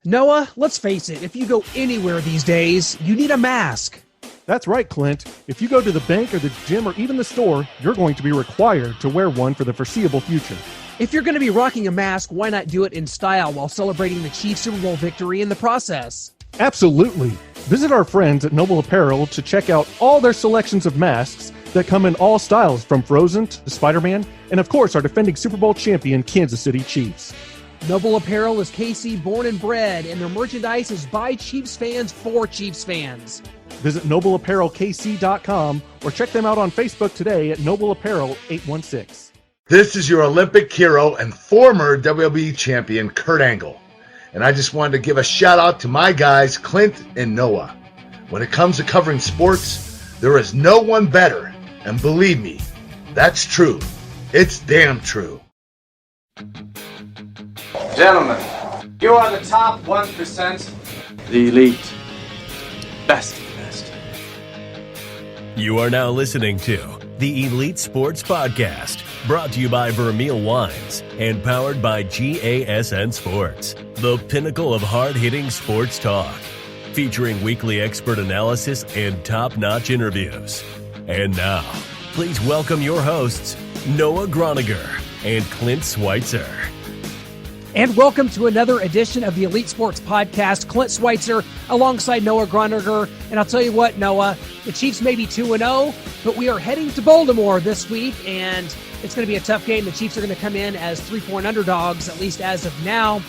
Noah, let's face it, if you go anywhere these days, you need a mask. That's right, Clint. If you go to the bank or the gym or even the store, you're going to be required to wear one for the foreseeable future. If you're going to be rocking a mask, why not do it in style while celebrating the Chiefs Super Bowl victory in the process? Absolutely. Visit our friends at Noble Apparel to check out all their selections of masks that come in all styles, from Frozen to Spider-Man, and of course our defending Super Bowl champion Kansas City Chiefs. Noble Apparel is KC born and bred, and their merchandise is by Chiefs fans for Chiefs fans. Visit NobleApparelKC.com or check them out on Facebook today at Noble Apparel 816. This is your Olympic hero and former WWE champion, Kurt Angle. And I just wanted to give a shout out to my guys, Clint and Noah. When it comes to covering sports, there is no one better. And believe me, that's true. It's damn true. Gentlemen, you are the top 1%. The elite. Best of the best. You are now listening to the Elite Sports Podcast, brought to you by Vermeil Wines and powered by GASN Sports, the pinnacle of hard-hitting sports talk, featuring weekly expert analysis and top-notch interviews. And now, please welcome your hosts, Noah Groniger and Clint Schweitzer. And welcome to another edition of the Elite Sports Podcast. Clint Schweitzer alongside Noah Groniger. And I'll tell you what, Noah, the Chiefs may be 2-0, but we are heading to Baltimore this week, and it's going to be a tough game. The Chiefs are going to come in as 3-point underdogs, at least as of now.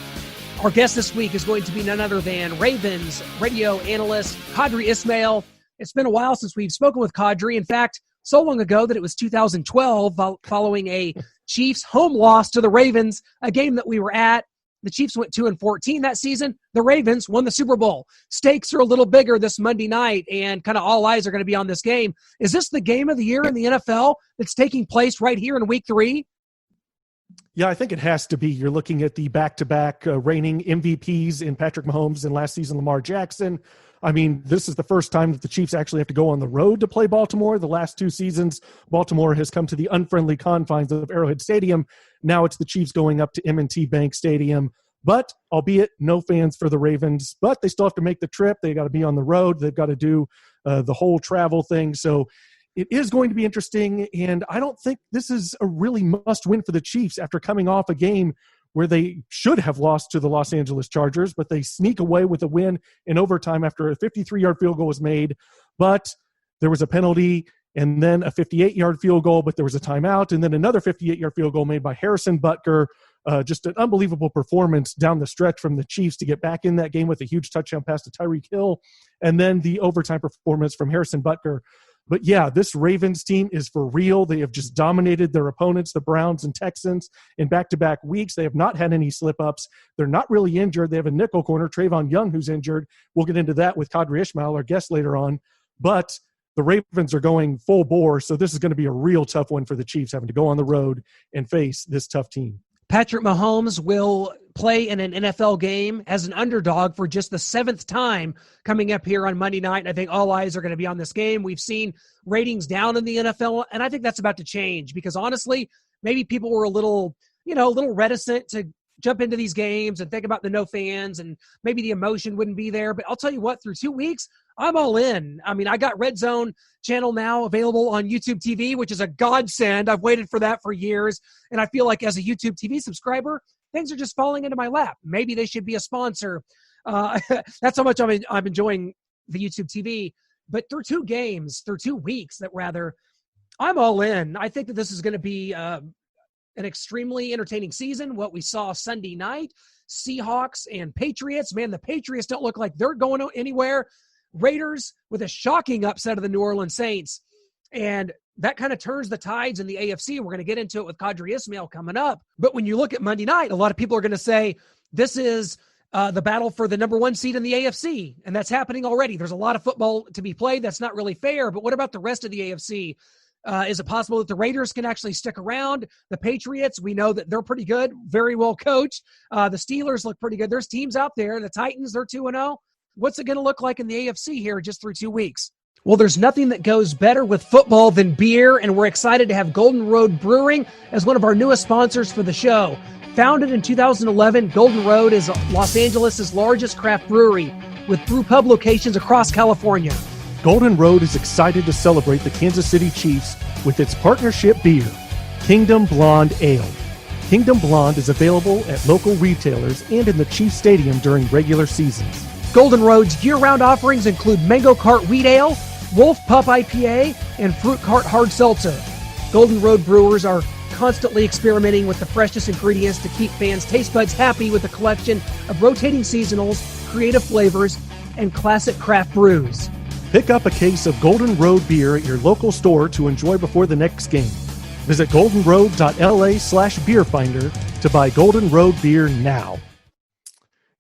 Our guest this week is going to be none other than Ravens radio analyst Qadry Ismail. It's been a while since we've spoken with Qadry. In fact, so long ago that it was 2012, following a Chiefs home loss to the Ravens, a game that we were at. The Chiefs went 2-14 that season. The Ravens won the Super Bowl. Stakes are a little bigger this Monday night, and kind of all eyes are going to be on this game. Is this the game of the year in the NFL that's taking place right here in Week 3? Yeah, I think it has to be. You're looking at the back-to-back reigning MVPs in Patrick Mahomes and last season Lamar Jackson. I mean, this is the first time that the Chiefs actually have to go on the road to play Baltimore. The last two seasons, Baltimore has come to the unfriendly confines of Arrowhead Stadium. Now it's the Chiefs going up to M&T Bank Stadium. But, albeit no fans for the Ravens, but they still have to make the trip. They got to be on the road. They've got to do the whole travel thing. So it is going to be interesting, and I don't think this is a really must-win for the Chiefs after coming off a game where they should have lost to the Los Angeles Chargers, but they sneak away with a win in overtime after a 53-yard field goal was made. But there was a penalty, and then a 58-yard field goal, but there was a timeout, and then another 58-yard field goal made by Harrison Butker. Just an unbelievable performance down the stretch from the Chiefs to get back in that game with a huge touchdown pass to Tyreek Hill, and then the overtime performance from Harrison Butker. But yeah, this Ravens team is for real. They have just dominated their opponents, the Browns and Texans, in back-to-back weeks. They have not had any slip-ups. They're not really injured. They have a nickel corner, Trayvon Young, who's injured. We'll get into that with Qadry Ismail, our guest, later on. But the Ravens are going full bore, so this is going to be a real tough one for the Chiefs, having to go on the road and face this tough team. Patrick Mahomes will play in an NFL game as an underdog for just the 7th time coming up here on Monday night. I think all eyes are going to be on this game. We've seen ratings down in the NFL, and I think that's about to change because honestly, maybe people were a little reticent to jump into these games and think about the no fans, and maybe the emotion wouldn't be there. But I'll tell you what, through 2 weeks, I'm all in. I mean, I got Red Zone channel now available on YouTube TV, which is a godsend. I've waited for that for years, and I feel like as a YouTube TV subscriber, things are just falling into my lap. Maybe they should be a sponsor. That's how much I'm enjoying the YouTube TV. But through 2 weeks, I'm all in. I think that this is going to be an extremely entertaining season. What we saw Sunday night, Seahawks and Patriots. Man, the Patriots don't look like they're going anywhere. Raiders with a shocking upset of the New Orleans Saints. And that kind of turns the tides in the AFC. We're going to get into it with Qadry Ismail coming up. But when you look at Monday night, a lot of people are going to say this is the battle for the number 1 seed in the AFC. And that's happening already. There's a lot of football to be played. That's not really fair. But what about the rest of the AFC? Is it possible that the Raiders can actually stick around? The Patriots, we know that they're pretty good, very well coached. The Steelers look pretty good. There's teams out there. The Titans, they're 2-0. What's it going to look like in the AFC here just through 2 weeks? Well, there's nothing that goes better with football than beer, and we're excited to have Golden Road Brewing as one of our newest sponsors for the show. Founded in 2011, Golden Road is Los Angeles' largest craft brewery with brew pub locations across California. Golden Road is excited to celebrate the Kansas City Chiefs with its partnership beer, Kingdom Blonde Ale. Kingdom Blonde is available at local retailers and in the Chiefs Stadium during regular seasons. Golden Road's year-round offerings include Mango Cart Wheat Ale, Wolf Pup IPA, and Fruit Cart Hard Seltzer. Golden Road brewers are constantly experimenting with the freshest ingredients to keep fans' taste buds happy with a collection of rotating seasonals, creative flavors, and classic craft brews. Pick up a case of Golden Road beer at your local store to enjoy before the next game. Visit goldenroad.la/beerfinder to buy Golden Road beer now.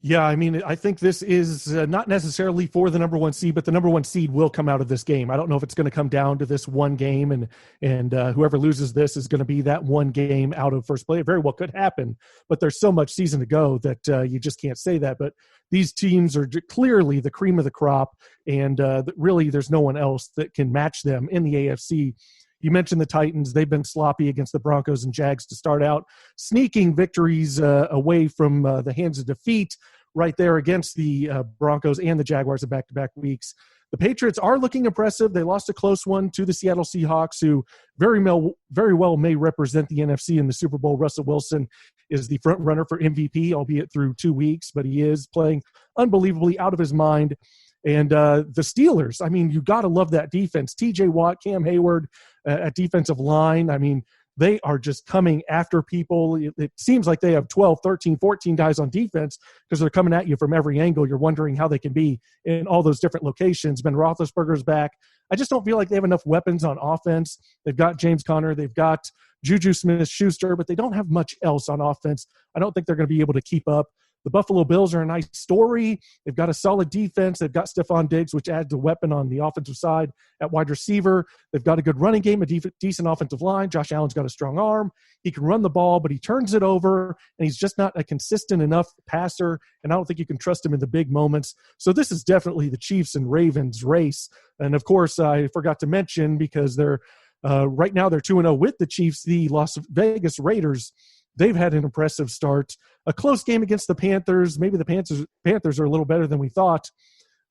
Yeah, I mean, I think this is not necessarily for the number one seed, but the number one seed will come out of this game. I don't know if it's going to come down to this one game, and whoever loses this is going to be that one game out of first place. It very well could happen, but there's so much season to go that you just can't say that. But these teams are clearly the cream of the crop, and really there's no one else that can match them in the AFC. You mentioned the Titans. They've been sloppy against the Broncos and Jags to start out, sneaking victories away from the hands of defeat right there against the Broncos and the Jaguars in back-to-back weeks. The Patriots are looking impressive. They lost a close one to the Seattle Seahawks, who very well may represent the NFC in the Super Bowl. Russell Wilson is the front runner for MVP, albeit through 2 weeks, but he is playing unbelievably out of his mind. And the Steelers, I mean, you got to love that defense. TJ Watt, Cam Hayward at defensive line. I mean, they are just coming after people. It seems like they have 12, 13, 14 guys on defense because they're coming at you from every angle. You're wondering how they can be in all those different locations. Ben Roethlisberger's back. I just don't feel like they have enough weapons on offense. They've got James Conner. They've got Juju Smith-Schuster, but they don't have much else on offense. I don't think they're going to be able to keep up. The Buffalo Bills are a nice story. They've got a solid defense. They've got Stephon Diggs, which adds a weapon on the offensive side at wide receiver. They've got a good running game, a decent offensive line. Josh Allen's got a strong arm. He can run the ball, but he turns it over, and he's just not a consistent enough passer, and I don't think you can trust him in the big moments. So this is definitely the Chiefs and Ravens race. And, of course, I forgot to mention, because they're right now they're 2-0 with the Chiefs, the Las Vegas Raiders. They've had an impressive start. A close game against the Panthers. Maybe the Panthers are a little better than we thought.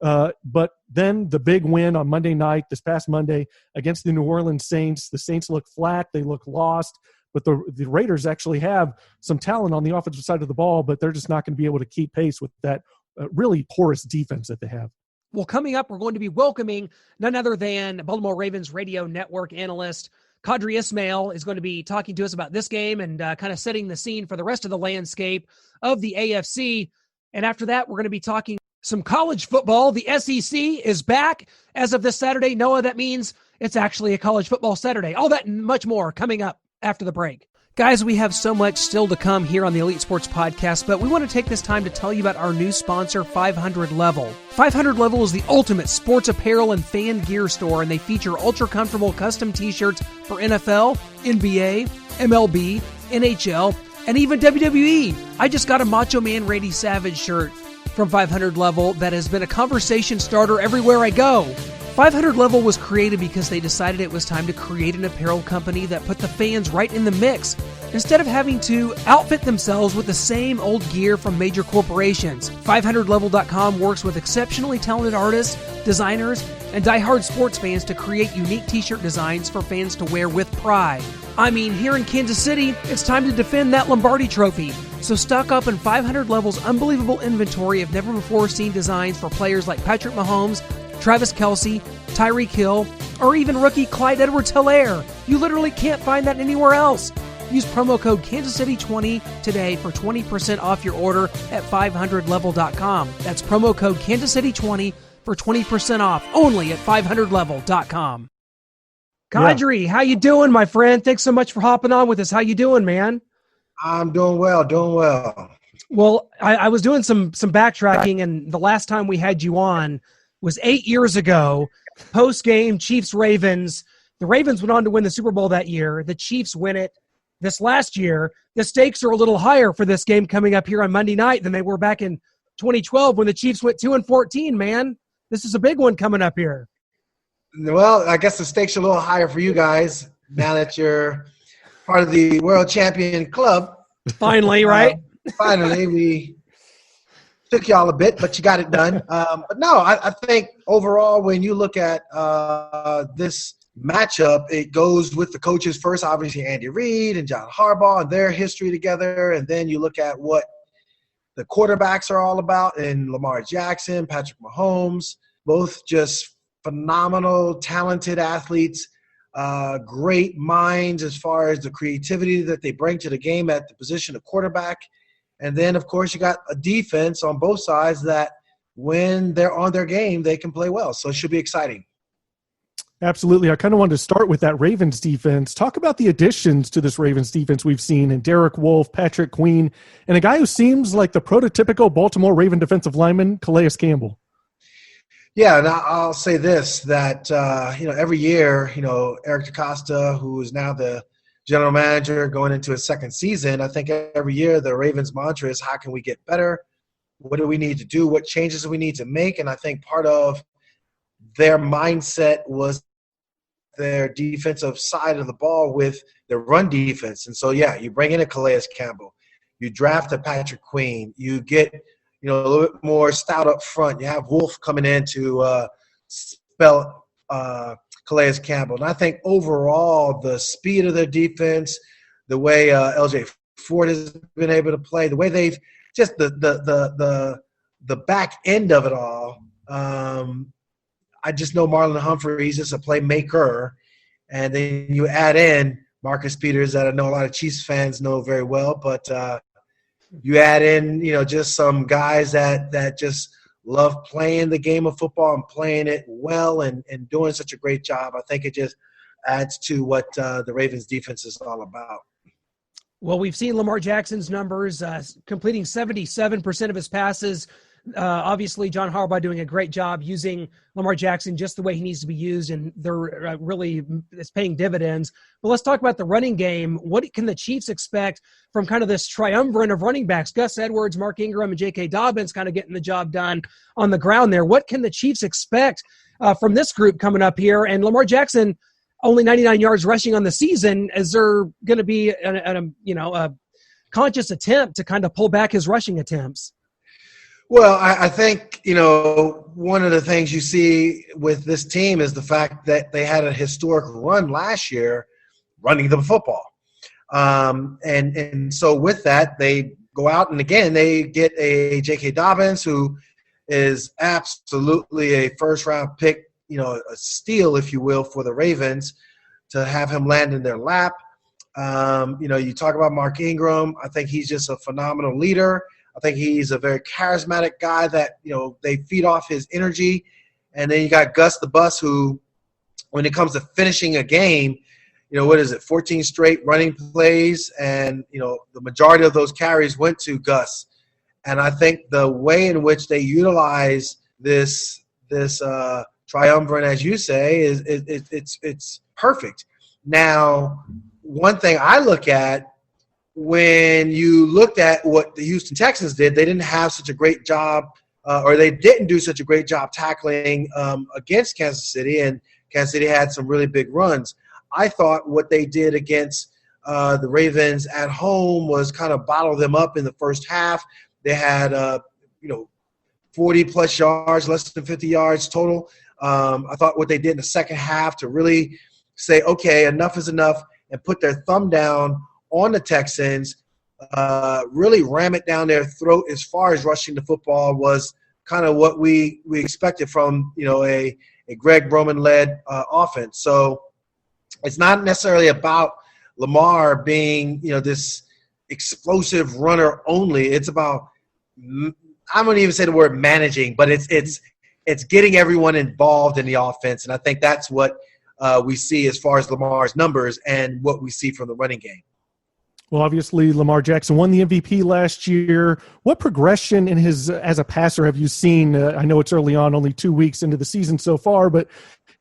But then the big win on Monday night, this past Monday, against the New Orleans Saints. The Saints look flat. They look lost. But the Raiders actually have some talent on the offensive side of the ball, but they're just not going to be able to keep pace with that really porous defense that they have. Well, coming up, we're going to be welcoming none other than Baltimore Ravens radio network analyst Qadry Ismail is going to be talking to us about this game and kind of setting the scene for the rest of the landscape of the AFC. And after that, we're going to be talking some college football. The SEC is back as of this Saturday. Noah, that means it's actually a college football Saturday. All that and much more coming up after the break. Guys, we have so much still to come here on the Elite Sports Podcast, but we want to take this time to tell you about our new sponsor, 500 Level. 500 Level is the ultimate sports apparel and fan gear store, and they feature ultra-comfortable custom t-shirts for NFL, NBA, MLB, NHL, and even WWE. I just got a Macho Man Randy Savage shirt from 500 Level that has been a conversation starter everywhere I go. 500 Level was created because they decided it was time to create an apparel company that put the fans right in the mix, instead of having to outfit themselves with the same old gear from major corporations. 500level.com works with exceptionally talented artists, designers, and diehard sports fans to create unique t-shirt designs for fans to wear with pride. I mean, here in Kansas City, it's time to defend that Lombardi trophy. So stock up in 500 Level's unbelievable inventory of never-before-seen designs for players like Patrick Mahomes, Travis Kelce, Tyreek Hill, or even rookie Clyde Edwards-Helaire. You literally can't find that anywhere else. Use promo code KansasCity20 today for 20% off your order at 500level.com. That's promo code KansasCity20 for 20% off only at 500level.com. Qadry, how you doing, my friend? Thanks so much for hopping on with us. How you doing, man? I'm doing well. Well, I was doing some backtracking, and the last time we had you on was 8 years ago, post-game Chiefs-Ravens. The Ravens went on to win the Super Bowl that year. The Chiefs win it this last year. The stakes are a little higher for this game coming up here on Monday night than they were back in 2012 when the Chiefs went 2-14, man. This is a big one coming up here. Well, I guess the stakes are a little higher for you guys now that you're part of the world champion club. Finally, right? Finally, we took y'all a bit, but you got it done. But no, I think overall, when you look at this matchup, it goes with the coaches first, obviously Andy Reid and John Harbaugh and their history together. And then you look at what the quarterbacks are all about, and Lamar Jackson, Patrick Mahomes, both just phenomenal, talented athletes, great minds as far as the creativity that they bring to the game at the position of quarterback. And then, of course, you got a defense on both sides that when they're on their game, they can play well. So it should be exciting. Absolutely. I kind of wanted to start with that Ravens defense. Talk about the additions to this Ravens defense we've seen in Derek Wolfe, Patrick Queen, and a guy who seems like the prototypical Baltimore Raven defensive lineman, Calais Campbell. Yeah, and I'll say this, that, every year, Eric DaCosta, who is now the general manager going into his second season, I think every year the Ravens mantra is, how can we get better? What do we need to do? What changes do we need to make? And I think part of their mindset was their defensive side of the ball with their run defense. And so, yeah, you bring in a Calais Campbell. You draft a Patrick Queen. You get, a little bit more stout up front. You have Wolf coming in to spell Calais Campbell. And I think overall the speed of their defense, the way LJ Ford has been able to play, the way they've just the back end of it all. I just know Marlon Humphrey, he's just a playmaker. And then you add in Marcus Peters, that I know a lot of Chiefs fans know very well, but you add in, just some guys that just love playing the game of football and playing it well and doing such a great job. I think it just adds to what the Ravens defense is all about. Well, we've seen Lamar Jackson's numbers, completing 77% of his passes. Obviously, John Harbaugh doing a great job using Lamar Jackson just the way he needs to be used, and they're it's paying dividends. But let's talk about the running game. What can the Chiefs expect from kind of this triumvirate of running backs? Gus Edwards, Mark Ingram, and J.K. Dobbins kind of getting the job done on the ground there. What can the Chiefs expect from this group coming up here? And Lamar Jackson, only 99 yards rushing on the season. Is there going to be a conscious attempt to kind of pull back his rushing attempts? Well, I think, one of the things you see with this team is the fact that they had a historic run last year running the football. And so with that, they go out and, again, they get a J.K. Dobbins, who is absolutely a first-round pick, a steal, if you will, for the Ravens to have him land in their lap. You talk about Mark Ingram. I think he's just a phenomenal leader. I think he's a very charismatic guy that, they feed off his energy. And then you got Gus the Bus, who, when it comes to finishing a game, 14 straight running plays, and, the majority of those carries went to Gus. And I think the way in which they utilize this triumvirate, as you say, it's perfect. Now, one thing I look at, when you looked at what the Houston Texans did, they didn't have such a great job, or they didn't do such a great job tackling against Kansas City, and Kansas City had some really big runs. I thought what they did against the Ravens at home was kind of bottle them up in the first half. They had, 40-plus yards, less than 50 yards total. I thought what they did in the second half to really say, okay, enough is enough, and put their thumb down on the Texans, really ram it down their throat as far as rushing the football was kind of what we expected from, a Greg Roman-led offense. So it's not necessarily about Lamar being, this explosive runner only. It's about, I wouldn't even say the word managing, but it's getting everyone involved in the offense. And I think that's what we see as far as Lamar's numbers and what we see from the running game. Well, obviously, Lamar Jackson won the MVP last year. What progression in his as a passer have you seen? I know it's early on, only 2 weeks into the season so far, but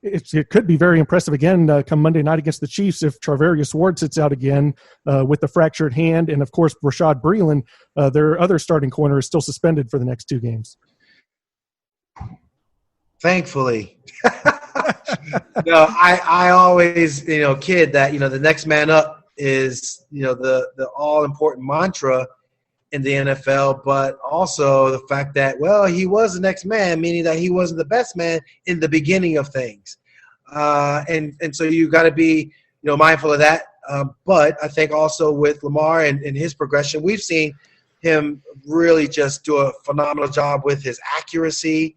it could be very impressive again come Monday night against the Chiefs if Charvarius Ward sits out again with the fractured hand. And, of course, Rashad Breeland, their other starting corner, is still suspended for the next 2 games. Thankfully. I always, kid that, the next man up is, the all important mantra in the NFL, but also the fact that, well, he was the next man, meaning that he wasn't the best man in the beginning of things. And so you got to be, mindful of that. But I think also with Lamar and his progression, we've seen him really just do a phenomenal job with his accuracy.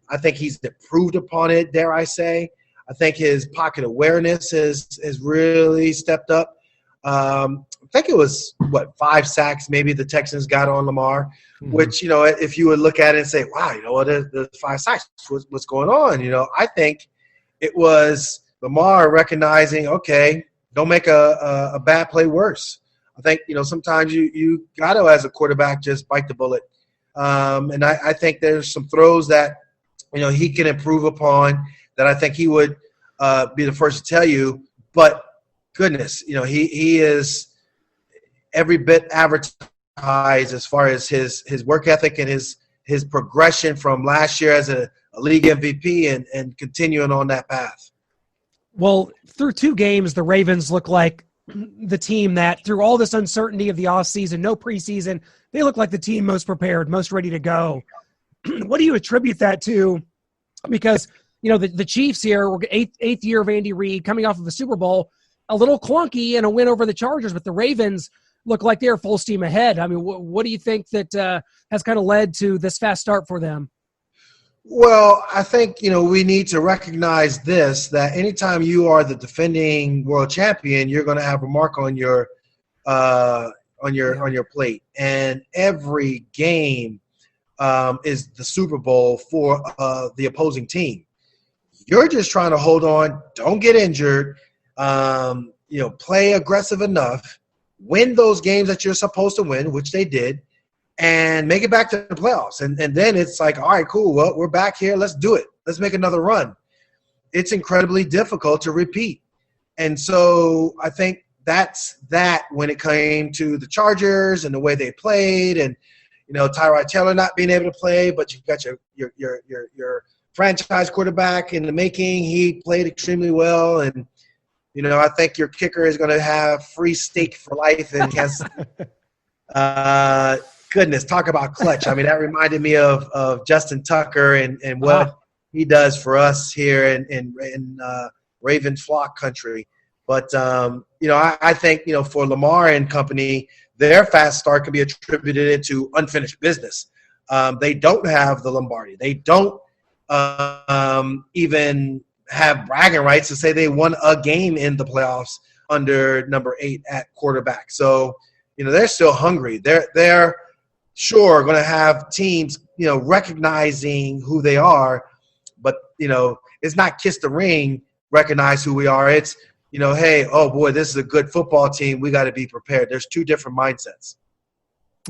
I think he's improved upon it, dare I say. I think his pocket awareness has really stepped up. I think it was, 5 sacks maybe the Texans got on Lamar, which, if you would look at it and say, wow, the 5 sacks, what's going on? I think it was Lamar recognizing, okay, don't make a bad play worse. I think, sometimes you got to, as a quarterback, just bite the bullet. And I think there's some throws that, he can improve upon that I think he would be the first to tell you. But, goodness, he is every bit advertised as far as his work ethic and his progression from last year as a league MVP and continuing on that path. Well, through 2 games, the Ravens look like the team that, through all this uncertainty of the offseason, no preseason, they look like the team most prepared, most ready to go. What do you attribute that to? Because, the Chiefs here, we're eighth year of Andy Reid, coming off of a Super Bowl, a little clunky and a win over the Chargers, but the Ravens look like they're full steam ahead. I mean, what do you think that has kind of led to this fast start for them? Well, I think, we need to recognize this, that anytime you are the defending world champion, you're going to have a mark on your plate. And every game is the Super Bowl for the opposing team. You're just trying to hold on, don't get injured, play aggressive enough, win those games that you're supposed to win, which they did, and make it back to the playoffs. And then it's like, all right, cool. Well, we're back here. Let's do it. Let's make another run. It's incredibly difficult to repeat. And so I think that's that when it came to the Chargers and the way they played and, Tyrod Taylor not being able to play, but you've got your franchise quarterback in the making. He played extremely well. And, I think your kicker is going to have free steak for life. And he has goodness, talk about clutch. I mean, that reminded me of Justin Tucker and what he does for us here in Raven flock country. But, I think, for Lamar and company, their fast start can be attributed to unfinished business. They don't have the Lombardi. They don't even have bragging rights to say they won a game in the playoffs under number 8 at quarterback. So, they're still hungry. They're sure going to have teams, recognizing who they are, but, it's not kiss the ring, recognize who we are. It's, hey, oh boy, this is a good football team. We got to be prepared. There's 2 different mindsets.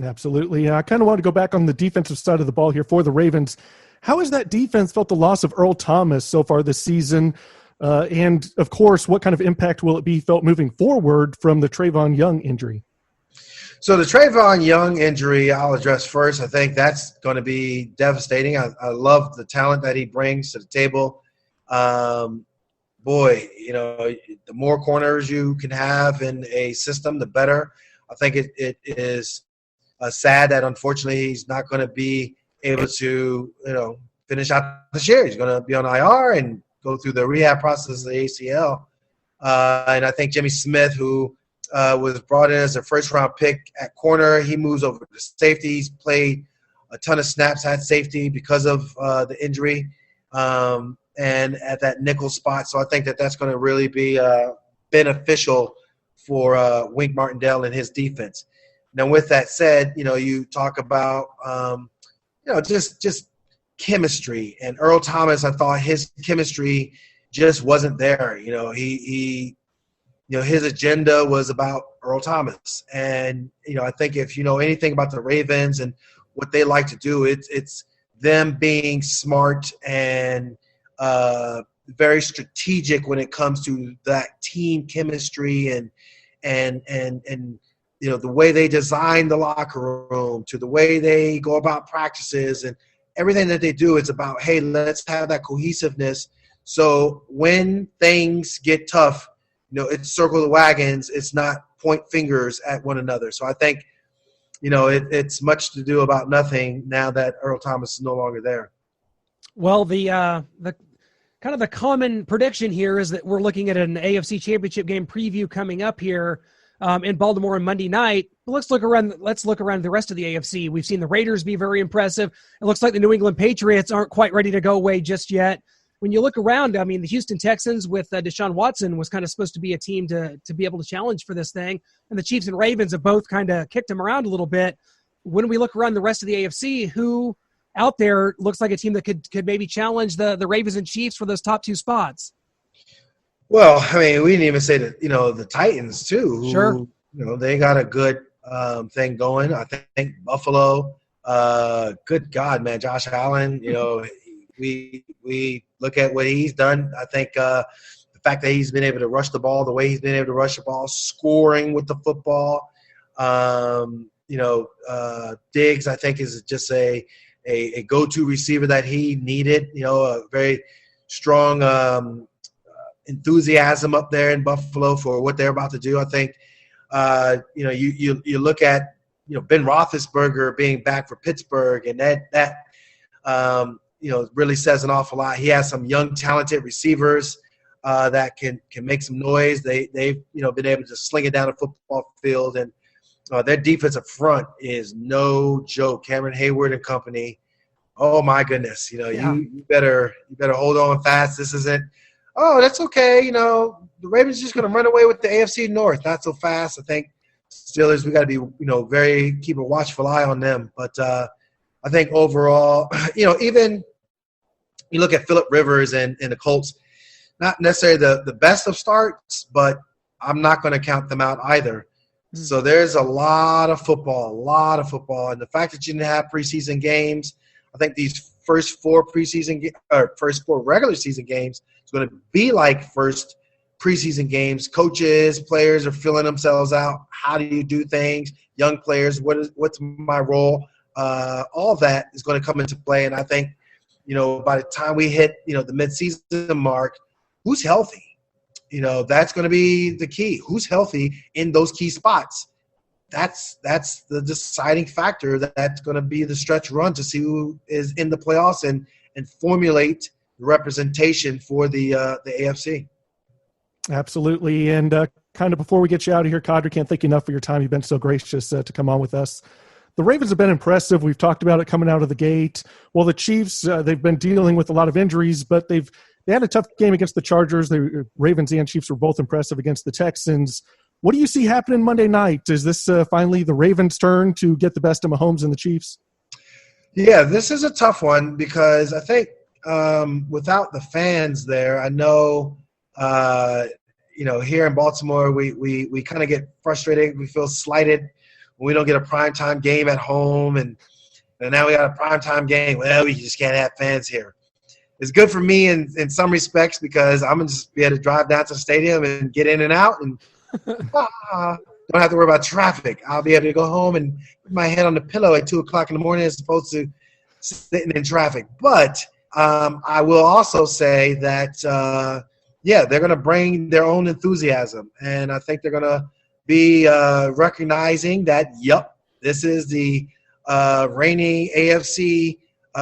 Absolutely. I kind of want to go back on the defensive side of the ball here for the Ravens. How has that defense felt the loss of Earl Thomas so far this season? And, of course, what kind of impact will it be felt moving forward from the Trayvon Young injury? So the Trayvon Young injury I'll address first. I think that's going to be devastating. I love the talent that he brings to the table. The more corners you can have in a system, the better. I think it is sad that, unfortunately, he's not going to be able to, finish out this year. He's going to be on IR and go through the rehab process of the ACL. And I think Jimmy Smith, who was brought in as a first-round pick at corner, he moves over to safety. He's played a ton of snaps at safety because of the injury and at that nickel spot. So I think that's going to really be beneficial for Wink Martindale and his defense. Now, with that said, you talk about just chemistry. And Earl Thomas, I thought his chemistry just wasn't there. His agenda was about Earl Thomas. And, I think if you know anything about the Ravens and what they like to do, it's them being smart and very strategic when it comes to that team chemistry and the way they design the locker room to the way they go about practices and everything that they do. It's about, hey, let's have that cohesiveness. So when things get tough, it's circle the wagons. It's not point fingers at one another. So I think, it's much to do about nothing now that Earl Thomas is no longer there. Well, the kind of the common prediction here is that we're looking at an AFC Championship game preview coming up here in Baltimore on Monday night. But let's look around the rest of the AFC. We've seen the Raiders be very impressive. It looks like the New England Patriots aren't quite ready to go away just yet. When you look around, I mean, the Houston Texans with Deshaun Watson was kind of supposed to be a team to be able to challenge for this thing. And the Chiefs and Ravens have both kind of kicked them around a little bit. When we look around the rest of the AFC, who out there looks like a team that could maybe challenge the Ravens and Chiefs for those top two spots? Well, I mean, we didn't even say that, the Titans too. Who, Sure. They got a good thing going. I think Buffalo, good God, man, Josh Allen, we look at what he's done. I think the fact that he's been able to rush the ball the way he's been able to rush the ball, scoring with the football. Diggs, I think, is just a go-to receiver that he needed. A very strong enthusiasm up there in Buffalo for what they're about to do. I think, you look at, Ben Roethlisberger being back for Pittsburgh, and that really says an awful lot. He has some young, talented receivers that can make some noise. They've been able to sling it down the football field, and their defensive front is no joke. Cameron Hayward and company. Oh my goodness! You better hold on fast. This isn't. Oh, that's okay. The Ravens are just going to run away with the AFC North. Not so fast. I think Steelers, we got to be keep a watchful eye on them. But I think overall, even you look at Phillip Rivers and the Colts, not necessarily the best of starts, but I'm not going to count them out either. Mm-hmm. So there's a lot of football. And the fact that you didn't have preseason games, I think these first four regular season games is going to be like first preseason games. Coaches, players are filling themselves out. How do you do things? Young players, what's my role? All of that is going to come into play. And I think, by the time we hit, the midseason mark, who's healthy? That's going to be the key. Who's healthy in those key spots? That's the deciding factor. That's going to be the stretch run to see who is in the playoffs and formulate the representation for the AFC. Absolutely. And kind of before we get you out of here, Qadry, can't thank you enough for your time. You've been so gracious to come on with us. The Ravens have been impressive. We've talked about it coming out of the gate. Well, the Chiefs, they've been dealing with a lot of injuries, but they had a tough game against the Chargers. The Ravens and Chiefs were both impressive against the Texans. What do you see happening Monday night? Is this finally the Ravens' turn to get the best of Mahomes and the Chiefs? Yeah, this is a tough one because I think without the fans there, I know here in Baltimore we kind of get frustrated. We feel slighted when we don't get a primetime game at home, and now we got a primetime game. Well, we just can't have fans here. It's good for me in some respects because I'm going to just be able to drive down to the stadium and get in and out and don't have to worry about traffic. I'll be able to go home and put my head on the pillow at 2 o'clock in the morning as opposed to sitting in traffic. But I will also say that, they're going to bring their own enthusiasm. And I think they're going to be recognizing that, this is the reigning AFC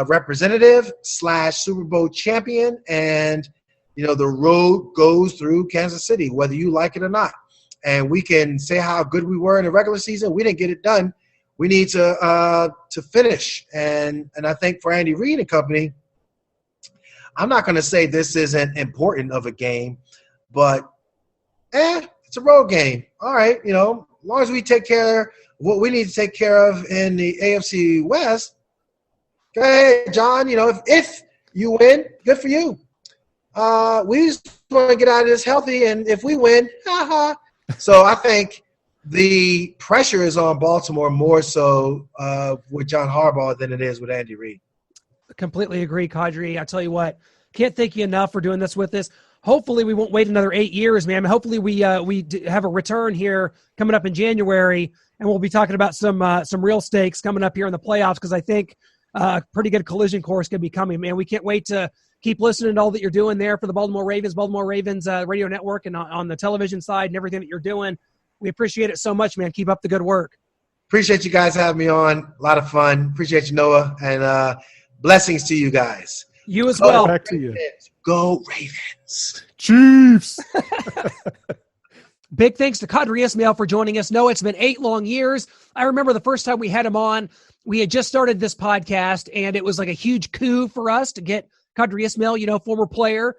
representative / Super Bowl champion. And, the road goes through Kansas City, whether you like it or not. And we can say how good we were in the regular season. We didn't get it done. We need to finish. And I think for Andy Reid and company, I'm not going to say this isn't important of a game, but it's a road game. All right, as long as we take care of what we need to take care of in the AFC West, go ahead, John. If you win, good for you. We just want to get out of this healthy, and if we win, So I think the pressure is on Baltimore more so with John Harbaugh than it is with Andy Reid. Completely agree, Qadry. I tell you what, can't thank you enough for doing this with us. Hopefully we won't wait another 8 years, man. Hopefully we have a return here coming up in January, and we'll be talking about some real stakes coming up here in the playoffs because I think a pretty good collision course could be coming, man. We can't wait to keep listening to all that you're doing there for the Baltimore Ravens radio network, and on the television side and everything that you're doing. We appreciate it so much, man. Keep up the good work. Appreciate you guys having me on. A lot of fun. Appreciate you, Noah. And blessings to you guys. You as well. Back to you. Go Ravens. Chiefs. Big thanks to Qadry Ismail for joining us. No, it's been 8 long years. I remember the first time we had him on, we had just started this podcast, and it was like a huge coup for us to get Qadry Ismail, former player,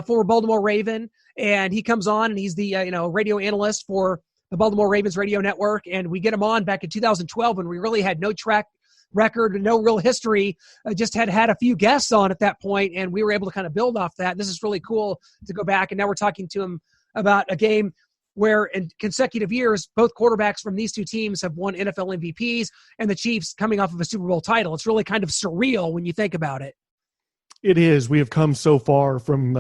former Baltimore Raven. And he comes on, and he's the radio analyst for the Baltimore Ravens radio network. And we get him on back in 2012 when we really had no track record, no real history. Just had a few guests on at that point, and we were able to kind of build off that. This is really cool to go back. And now we're talking to him about a game where in consecutive years, both quarterbacks from these two teams have won NFL MVPs, and the Chiefs coming off of a Super Bowl title. It's really kind of surreal when you think about it. It is. We have come so far from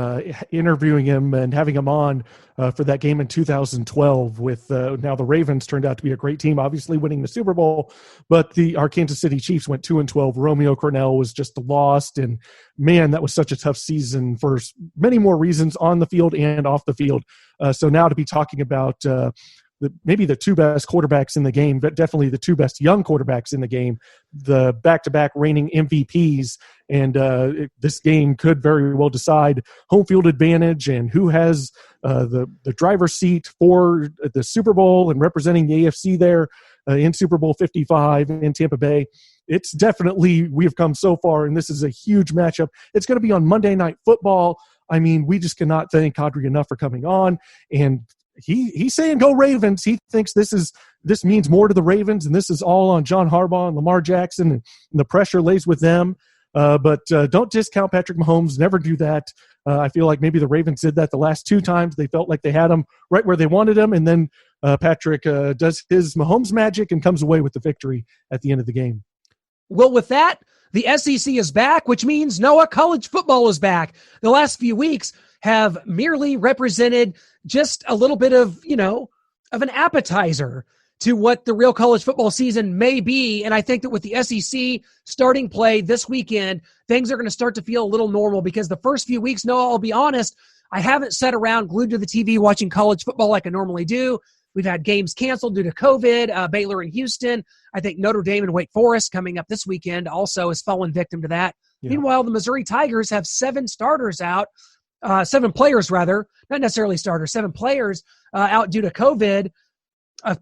interviewing him and having him on for that game in 2012 with now the Ravens turned out to be a great team, obviously winning the Super Bowl, but our Kansas City Chiefs went 2-12. Romeo Cornell was just lost, and man, that was such a tough season for many more reasons on the field and off the field. So now to be talking about maybe the two best quarterbacks in the game, but definitely the two best young quarterbacks in the game, the back-to-back reigning MVPs, and this game could very well decide home field advantage and who has the driver's seat for the Super Bowl and representing the AFC there in Super Bowl 55 in Tampa Bay. It's definitely, we have come so far, and this is a huge matchup. It's going to be on Monday Night Football. I mean, we just cannot thank Qadry enough for coming on, and he's saying go Ravens. He thinks this means more to the Ravens, and this is all on John Harbaugh and Lamar Jackson, and the pressure lays with them. But don't discount Patrick Mahomes. Never do that. I feel like maybe the Ravens did that the last 2 times. They felt like they had him right where they wanted him, and then Patrick does his Mahomes magic and comes away with the victory at the end of the game. Well, with that, the SEC is back, which means Noah, college football is back. The last few weeks have merely represented just a little bit of, of an appetizer to what the real college football season may be. And I think that with the SEC starting play this weekend, things are going to start to feel a little normal, because the first few weeks, Noah, I'll be honest, I haven't sat around glued to the TV watching college football like I normally do. We've had games canceled due to COVID, Baylor and Houston. I think Notre Dame and Wake Forest coming up this weekend also has fallen victim to that. Yeah. Meanwhile, the Missouri Tigers have 7 starters out. 7 players, rather, not necessarily starters, 7 players out due to COVID,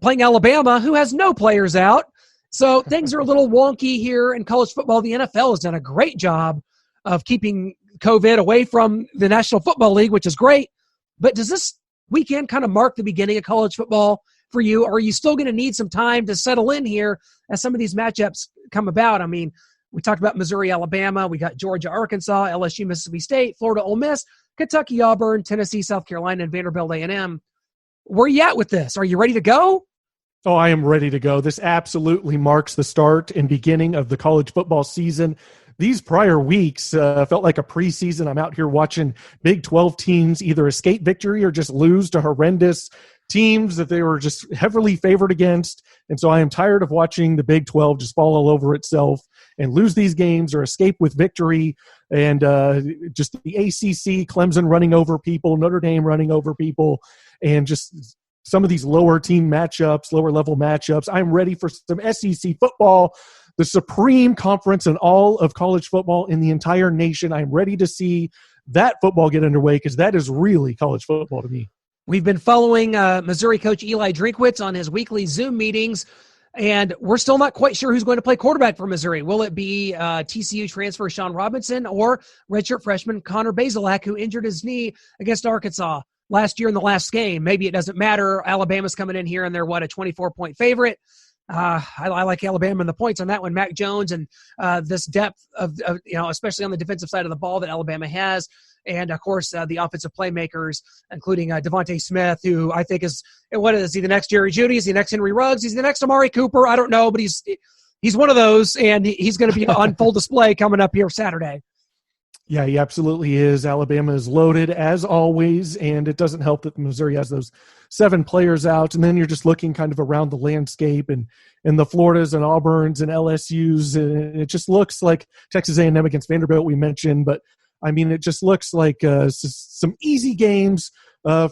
playing Alabama, who has no players out. So things are a little wonky here in college football. The NFL has done a great job of keeping COVID away from the National Football League, which is great. But does this weekend kind of mark the beginning of college football for you, or are you still going to need some time to settle in here as some of these matchups come about? I mean, we talked about Missouri, Alabama. We got Georgia, Arkansas, LSU, Mississippi State, Florida, Ole Miss, Kentucky, Auburn, Tennessee, South Carolina, and Vanderbilt A&M. Where are you at with this? Are you ready to go? Oh, I am ready to go. This absolutely marks the start and beginning of the college football season. These prior weeks felt like a preseason. I'm out here watching Big 12 teams either escape victory or just lose to horrendous teams that they were just heavily favored against. And so I am tired of watching the Big 12 just fall all over itself and lose these games or escape with victory. And just the ACC, Clemson running over people, Notre Dame running over people, and just some of these lower team matchups, lower level matchups. I'm ready for some SEC football, the supreme conference in all of college football in the entire nation. I'm ready to see that football get underway, because that is really college football to me. We've been following Missouri coach Eli Drinkwitz on his weekly Zoom meetings, and we're still not quite sure who's going to play quarterback for Missouri. Will it be TCU transfer Sean Robinson or redshirt freshman Connor Bazelak, who injured his knee against Arkansas last year in the last game? Maybe it doesn't matter. Alabama's coming in here, and they're, a 24-point favorite. I like Alabama and the points on that one. Mac Jones and this depth of especially on the defensive side of the ball that Alabama has. And, of course, the offensive playmakers, including Devontae Smith, who I think is – what is he, the next Jerry Jeudy? Is he the next Henry Ruggs? He's the next Amari Cooper? I don't know, but he's one of those, and he's going to be on full display coming up here Saturday. Yeah, he absolutely is. Alabama is loaded, as always, and it doesn't help that Missouri has those 7 players out. And then you're just looking kind of around the landscape and the Floridas and Auburns and LSUs, and it just looks like Texas A&M against Vanderbilt we mentioned, but I mean, it just looks like some easy games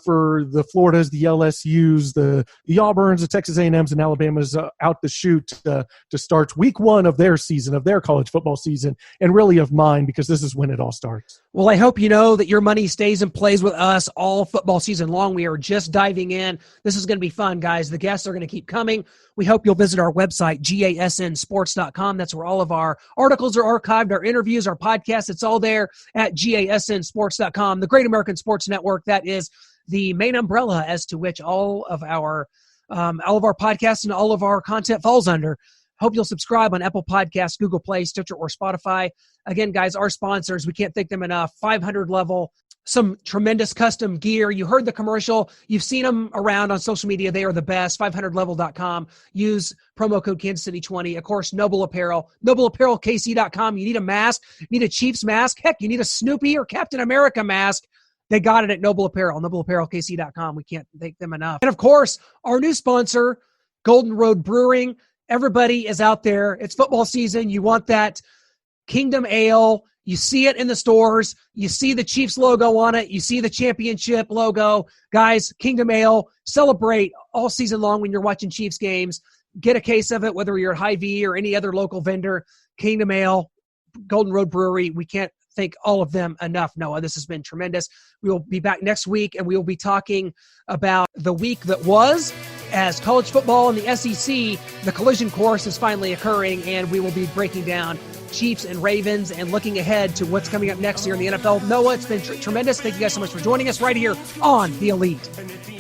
for the Floridas, the LSUs, the Auburns, the Texas A&Ms, and Alabama's out the chute to start week 1 of their season, of their college football season, and really of mine, because this is when it all starts. Well, I hope you know that your money stays and plays with us all football season long. We are just diving in. This is going to be fun, guys. The guests are going to keep coming. We hope you'll visit our website, gasnsports.com. That's where all of our articles are archived, our interviews, our podcasts. It's all there at gasnsports.com. The Great American Sports Network, that is the main umbrella as to which all of our podcasts and all of our content falls under. Hope you'll subscribe on Apple Podcasts, Google Play, Stitcher, or Spotify. Again, guys, our sponsors, we can't thank them enough. 500 level, some tremendous custom gear. You heard the commercial. You've seen them around on social media. They are the best. 500level.com. Use promo code Kansas City 20. Of course, Noble Apparel. NobleApparelKC.com. You need a mask. You need a Chiefs mask. Heck, you need a Snoopy or Captain America mask. They got it at Noble Apparel. NobleApparelKC.com. We can't thank them enough. And of course, our new sponsor, Golden Road Brewing. Everybody is out there. It's football season. You want that Kingdom Ale. You see it in the stores. You see the Chiefs logo on it. You see the championship logo. Guys, Kingdom Ale, celebrate all season long when you're watching Chiefs games. Get a case of it, whether you're at Hy-Vee or any other local vendor. Kingdom Ale, Golden Road Brewery. We can't thank all of them enough. Noah, this has been tremendous. We will be back next week, and we will be talking about the week that was, as college football and the SEC, the collision course is finally occurring, and we will be breaking down Chiefs and Ravens and looking ahead to what's coming up next year in the NFL. Noah, it's been tremendous. Thank you guys so much for joining us right here on The Elite.